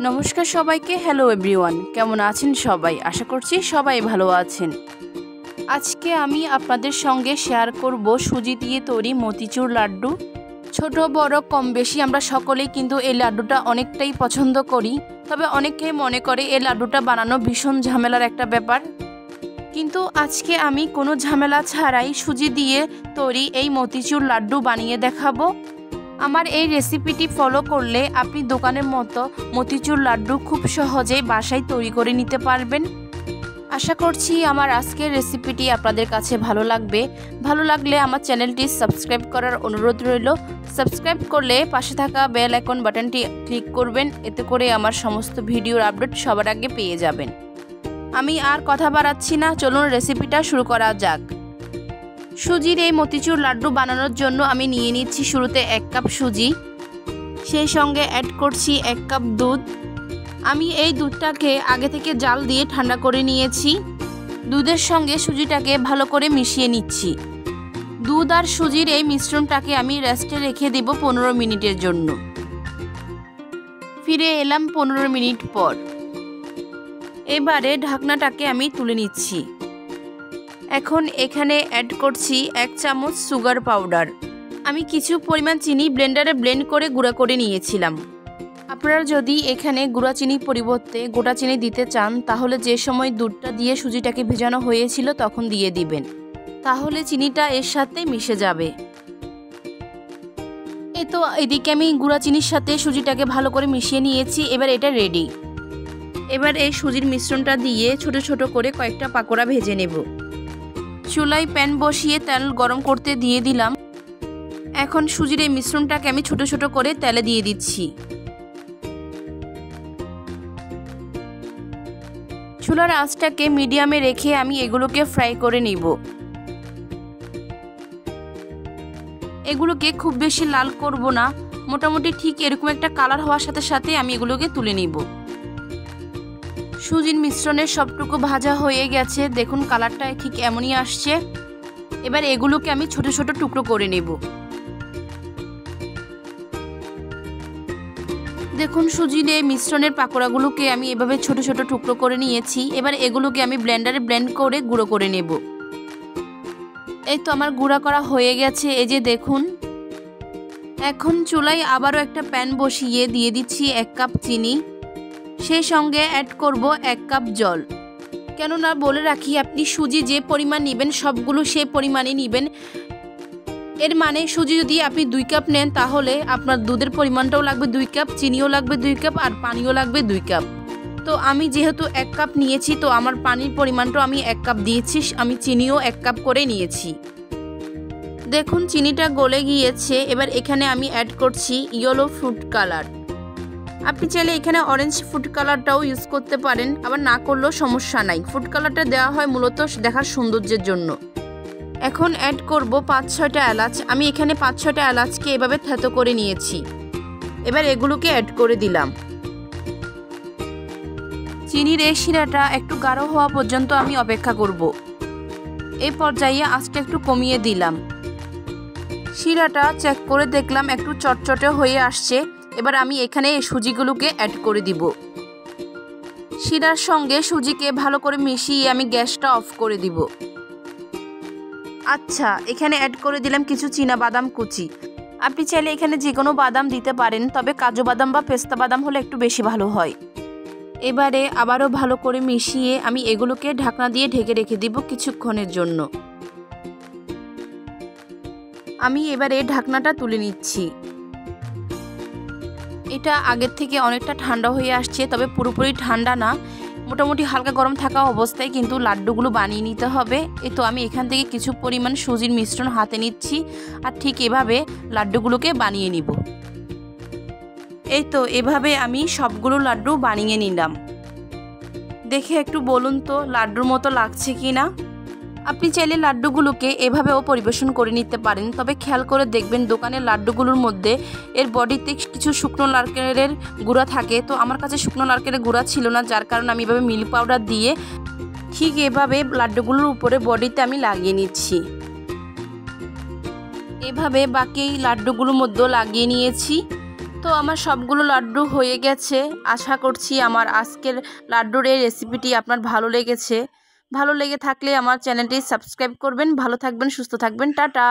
নমস্কার সবাইকে। Hello everyone, কেমন আছেন সবাই? আশা করছি সবাই ভালো আছেন। আজকে আমি আপনাদের সঙ্গে শেয়ার করব সুজি দিয়ে তৈরি মতিচুর লাড্ডু। ছোট বড় কম বেশি আমরা সকলেই কিন্তু এই লাড্ডুটা অনেকটাই পছন্দ করি। তবে অনেকেই মনে করে এই লাড্ডুটা বানানো ভীষণ ঝামেলার একটা ব্যাপার, কিন্তু আজকে আমি কোনো ঝামেলা ছাড়াই সুজি দিয়ে তৈরি এই মতিচুর লাড্ডু বানিয়ে দেখাবো। আমার এই রেসিপিটি ফলো করলে আপনি দোকানের মতো মতিচুর লাড্ডু খুব সহজেই বাসায় তৈরি করে নিতে পারবেন। আশা করছি আমার আজকের রেসিপিটি আপনাদের কাছে ভালো লাগবে। ভালো লাগলে আমার চ্যানেলটি সাবস্ক্রাইব করার অনুরোধ রইল। সাবস্ক্রাইব করলে পাশে থাকা বেল আইকন বাটনটি ক্লিক করবেন, এতে করে আমার সমস্ত ভিডিওর আপডেট সবার আগে পেয়ে যাবেন। আমি আর কথা বাড়াচ্ছি না, চলুন রেসিপিটা শুরু করা যাক। সুজির এই মতিচুর লাড্ডু বানানোর জন্য আমি নিয়ে নিচ্ছি শুরুতে 1 কাপ সুজি, সেই সঙ্গে অ্যাড করছি 1 কাপ দুধ। আমি এই দুধটাকে আগে থেকে জাল দিয়ে ঠান্ডা করে নিয়েছি। দুধের সঙ্গে সুজিটাকে ভালো করে মিশিয়ে নিচ্ছি। দুধ আর সুজির এই মিশ্রণটাকে আমি রেস্টে রেখে দেব 15 মিনিটের জন্য। ফিরে এলাম 15 মিনিট পর। এবারে ঢাকনাটাকে আমি তুলে নিচ্ছি। এখন এখানে অ্যাড করছি 1 চামচ সুগার পাউডার। আমি কিছু পরিমাণ চিনি ব্লেন্ডারে ব্লেন্ড করে গুঁড়া করে নিয়েছিলাম। আপনারা যদি এখানে গুঁড়া চিনির পরিবর্তে গোটা চিনি দিতে চান, তাহলে যে সময় দুধটা দিয়ে সুজিটাকে ভেজানো হয়েছিল তখন দিয়ে দিবেন, তাহলে চিনিটা এর সাথে মিশে যাবে। এই তো এদিকে আমি গুঁড়া চিনির সাথে সুজিটাকে ভালো করে মিশিয়ে নিয়েছি। এবার এটা রেডি। এবার এই সুজির মিশ্রণটা দিয়ে ছোট ছোট করে কয়েকটা পাকোড়া ভেজে নেব। চুলায় প্যান বসিয়ে তেল গরম করতে দিয়ে দিলাম। এখন সুজির এই মিশ্রণটাকে আমি ছোট ছোট করে তেলে দিয়ে দিচ্ছি। চুলার আঁচটাকে মিডিয়ামে রেখে আমি এগুলোকে ফ্রাই করে নিব। এগুলোকে খুব বেশি লাল করব না, মোটামুটি ঠিক এরকম একটা কালার হওয়ার সাথে সাথে আমি এগুলোকে তুলে নিব। সুজির মিশ্রণের সবটুকু ভাজা হয়ে গেছে, দেখুন কালারটা ঠিক এমনই আসছে। এবার এগুলোকে আমি ছোট ছোট টুকরো করে নেব। দেখুন সুজির এই মিশ্রণের পাকোড়াগুলোকে আমি এভাবে ছোট ছোট টুকরো করে নিয়েছি। এবার এগুলোকে আমি ব্লেন্ডারে ব্লেন্ড করে গুঁড়ো করে নেব। এই তো আমার গুঁড়া করা হয়ে গেছে, এই যে দেখুন। এখন চুলায় আবারও একটা প্যান বসিয়ে দিয়ে দিচ্ছি 1 কাপ চিনি, সেই সঙ্গে অ্যাড করব 1 কাপ জল। কেননা বলে রাখি, আপনি সুজি যে পরিমাণ নেবেন সবগুলো সেই পরিমাণে নেবেন। এর মানে সুজি যদি আপনি 2 কাপ নেন, তাহলে আপনার দুধের পরিমাণটাও লাগবে 2 কাপ, চিনিও লাগবে 2 কাপ, আর পানিও লাগবে 2 কাপ। তো আমি যেহেতু 1 কাপ নিয়েছি, তো আমার পানির পরিমাণটাও আমি 1 কাপ দিয়েছি, আমি চিনিও 1 কাপ করে নিয়েছি। দেখুন চিনিটা গলে গিয়েছে। এবার এখানে আমি অ্যাড করছি ইয়েলো ফুড কালার। আপনি চাইলে এখানে অরেঞ্জ ফুড কালারটাও ইউজ করতে পারেন, আবার না করলেও সমস্যা নাই। ফুড কালারটা দেওয়া হয় মূলত দেখার সৌন্দর্যের জন্য। এখন অ্যাড করব 5-6টা এলাচ। আমি এখানে 5-6টা এলাচকে এভাবে থেতো করে নিয়েছি। এবার এগুলোকে অ্যাড করে দিলাম। চিনির এই শিরাটা একটু গাঢ় হওয়া পর্যন্ত আমি অপেক্ষা করব। এই পর্যায়ে আঁচটা একটু কমিয়ে দিলাম। শিরাটা চেক করে দেখলাম একটু চটচটে হয়ে আসছে। এবার আমি এখানে এই সুজিগুলোকে অ্যাড করে দিব। শিরার সঙ্গে সুজিকে ভালো করে মিশিয়ে আমি গ্যাসটা অফ করে দিব। আচ্ছা, এখানে অ্যাড করে দিলাম কিছু চীনা বাদাম কুচি। আপনি চাইলে এখানে যে কোনো বাদাম দিতে পারেন, তবে কাজু বাদাম বা পেস্তা বাদাম হলে একটু বেশি ভালো হয়। এবারে আবারও ভালো করে মিশিয়ে আমি এগুলোকে ঢাকনা দিয়ে ঢেকে রেখে দিব কিছুক্ষণের জন্য। আমি এবারে ঢাকনাটা তুলে নিচ্ছি। এটা আগের থেকে অনেকটা ঠান্ডা হয়ে আসছে, তবে পুরোপুরি ঠান্ডা না, মোটামুটি হালকা গরম থাকা অবস্থায় কিন্তু লাড্ডুগুলো বানিয়ে নিতে হবে। এই তো আমি এখান থেকে কিছু পরিমাণ সুজির মিশ্রণ হাতে নিচ্ছি, আর ঠিক এভাবে লাড্ডুগুলোকে বানিয়ে নিব। এই তো এভাবে আমি সবগুলো লাড্ডু বানিয়ে নিলাম। দেখে একটু বলুন তো লাড্ডুর মতো লাগছে কি না। আপনি চাইলে লাড্ডুগুলোকে এভাবেও পরিবেশন করে নিতে পারেন, তবে খেয়াল করে দেখবেন দোকানের লাড্ডুগুলোর মধ্যে এর বডিতে কিছু শুকনো নারকেলের গুঁড়া থাকে। তো আমার কাছে শুকনো নারকেলের গুঁড়া ছিল না, যার কারণে আমি এভাবে মিল্ক পাউডার দিয়ে ঠিক এভাবে লাড্ডুগুলোর উপরে বডিতে আমি লাগিয়ে নিচ্ছি। এভাবে বাকি লাড্ডুগুলোর মধ্যে লাগিয়ে নিয়েছি। তো আমার সবগুলো লাড্ডু হয়ে গেছে। আশা করছি আমার আজকের লাড্ডুর এই রেসিপিটি আপনার ভালো লেগেছে। ভালো লেগে থাকলে আমার চ্যানেলটি সাবস্ক্রাইব করবেন। ভালো থাকবেন, সুস্থ থাকবেন, টাটা।